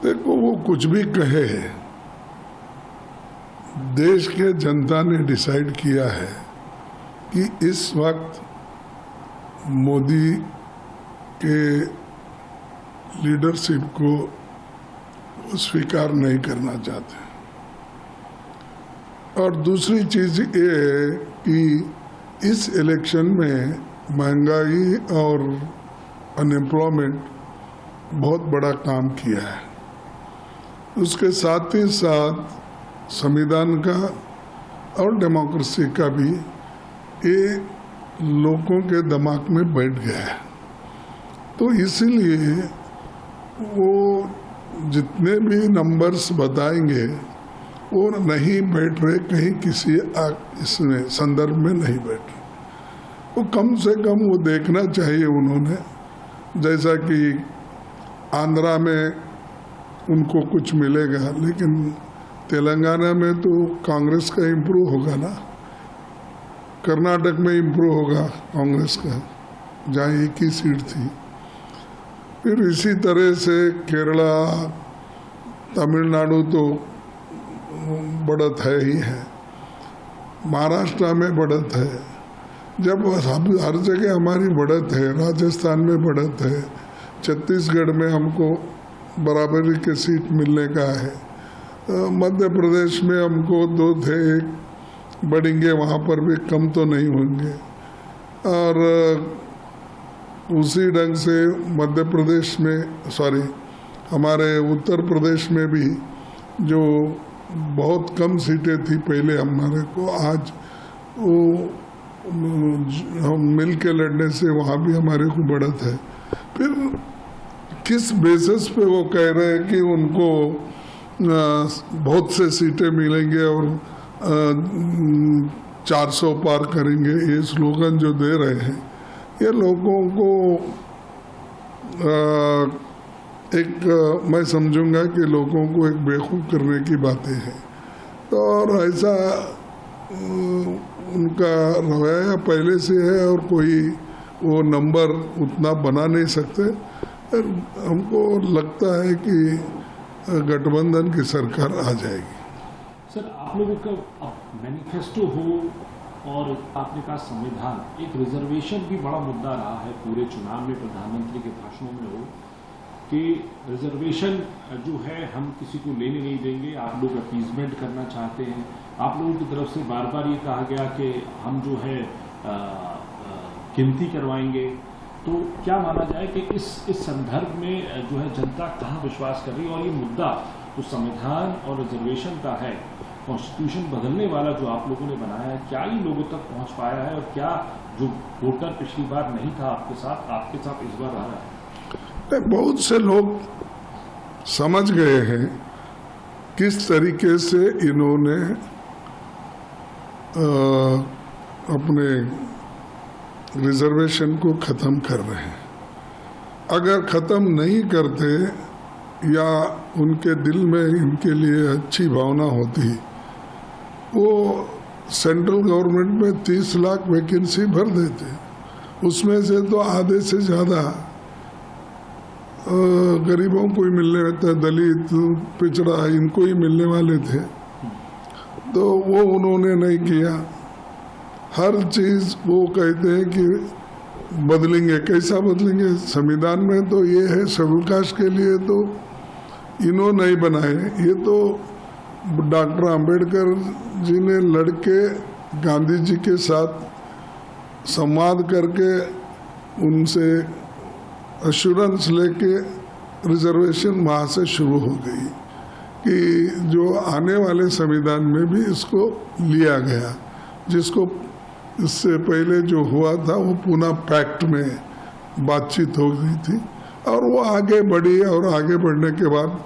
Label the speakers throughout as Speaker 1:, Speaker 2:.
Speaker 1: देखो, वो कुछ भी कहे, देश के जनता ने डिसाइड किया है कि इस वक्त मोदी के लीडरशिप को स्वीकार नहीं करना चाहते। और दूसरी चीज ये है कि इस इलेक्शन में महंगाई और अनएम्प्लॉयमेंट बहुत बड़ा काम किया है। उसके साथ ही साथ संविधान का और डेमोक्रेसी का भी ये लोगों के दिमाग में बैठ गया है। तो इसीलिए वो जितने भी नंबर्स बताएंगे वो नहीं बैठ रहे, कहीं किसी इसमें संदर्भ में नहीं बैठ रहे। वो कम से कम वो देखना चाहिए उन्होंने, जैसा कि आंध्रा में उनको कुछ मिलेगा, लेकिन तेलंगाना में तो कांग्रेस का इम्प्रूव होगा ना, कर्नाटक में इम्प्रूव होगा कांग्रेस का, जहाँ एक ही सीट थी। फिर इसी तरह से केरला, तमिलनाडु तो बढ़त है ही है, महाराष्ट्र में बढ़त है, जब हर जगह हमारी बढ़त है, राजस्थान में बढ़त है, छत्तीसगढ़ में हमको बराबरी के सीट मिलने का है, मध्य प्रदेश में हमको 2 थे, 1 बढ़ेंगे, वहाँ पर भी कम तो नहीं होंगे। और उसी ढंग से मध्य प्रदेश में, हमारे उत्तर प्रदेश में भी जो बहुत कम सीटें थी पहले हमारे को, आज वो हम मिल के लड़ने से वहाँ भी हमारे को बढ़त है। फिर किस बेसिस पे वो कह रहे हैं कि उनको बहुत से सीटें मिलेंगे और 400 पार करेंगे, ये स्लोगन जो दे रहे हैं, ये लोगों को मैं समझूंगा कि लोगों को एक बेवकूफ़ करने की बातें हैं। तो और ऐसा उनका रवैया पहले से है और कोई वो नंबर उतना बना नहीं सकते। हमको लगता है कि गठबंधन की सरकार आ जाएगी।
Speaker 2: सर, आप लोगों का मैनिफेस्टो हो और आपने कहा संविधान, एक रिजर्वेशन भी बड़ा मुद्दा रहा है पूरे चुनाव में, प्रधानमंत्री के भाषणों में हो कि रिजर्वेशन जो है हम किसी को लेने नहीं देंगे, आप लोग अपीजमेंट करना चाहते हैं। आप लोगों की तरफ से बार बार ये कहा गया कि हम जो है गिनती करवाएंगे। तो क्या माना जाए कि इस संदर्भ में जो है जनता कहाँ विश्वास कर रही है? और ये मुद्दा जो संविधान और रिजर्वेशन का है, कॉन्स्टिट्यूशन बदलने वाला जो आप लोगों ने बनाया है, क्या ये लोगों तक पहुंच पाया है? और क्या जो वोटर पिछली बार नहीं था आपके साथ इस बार आ रहा है?
Speaker 1: बहुत से लोग समझ गए हैं किस तरीके से इन्होंने अपने रिजर्वेशन को ख़त्म कर रहे हैं। अगर ख़त्म नहीं करते या उनके दिल में इनके लिए अच्छी भावना होती, वो सेंट्रल गवर्नमेंट में 30 लाख वैकेंसी भर देते। उसमें से तो आधे से ज़्यादा गरीबों को ही मिलने रहता है, दलित, पिछड़ा, इनको ही मिलने वाले थे। तो वो उन्होंने नहीं किया। हर चीज़ वो कहते हैं कि बदलेंगे। कैसा बदलेंगे? संविधान में तो ये है, शेड्यूल कास्ट के लिए तो इन्होंने नहीं बनाए, ये तो डॉक्टर अंबेडकर जी ने लड़के गांधी जी के साथ संवाद करके उनसे अश्योरेंस लेके रिजर्वेशन वहाँ से शुरू हो गई कि जो आने वाले संविधान में भी इसको लिया गया। जिसको इससे पहले जो हुआ था वो पूना पैक्ट में बातचीत हो गई थी और वो आगे बढ़ी, और आगे बढ़ने के बाद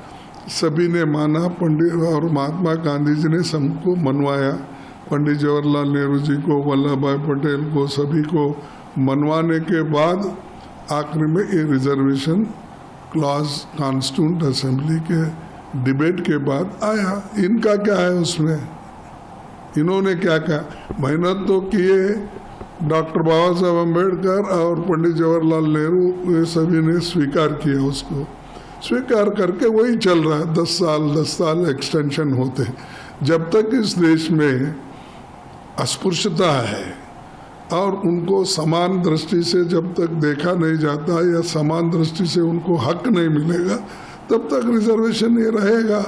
Speaker 1: सभी ने माना। पंडित और महात्मा गांधी जी ने सबको मनवाया, पंडित जवाहरलाल नेहरू जी को, वल्लभ भाई पटेल को, सभी को मनवाने के बाद आखिर में ये रिजर्वेशन क्लॉज कॉन्स्टिट्यूंट असेंबली के डिबेट के बाद आया। इनका क्या है उसमें? इन्होंने क्या कहा? मेहनत तो किए डॉक्टर बाबा साहब अम्बेडकर और पंडित जवाहरलाल नेहरू, ये सभी ने स्वीकार किया उसको। स्वीकार करके वही चल रहा है। 10 साल एक्सटेंशन होते। जब तक इस देश में अस्पृश्यता है और उनको समान दृष्टि से जब तक देखा नहीं जाता या समान दृष्टि से उनको हक नहीं मिलेगा, तब तक रिजर्वेशन ये रहेगा।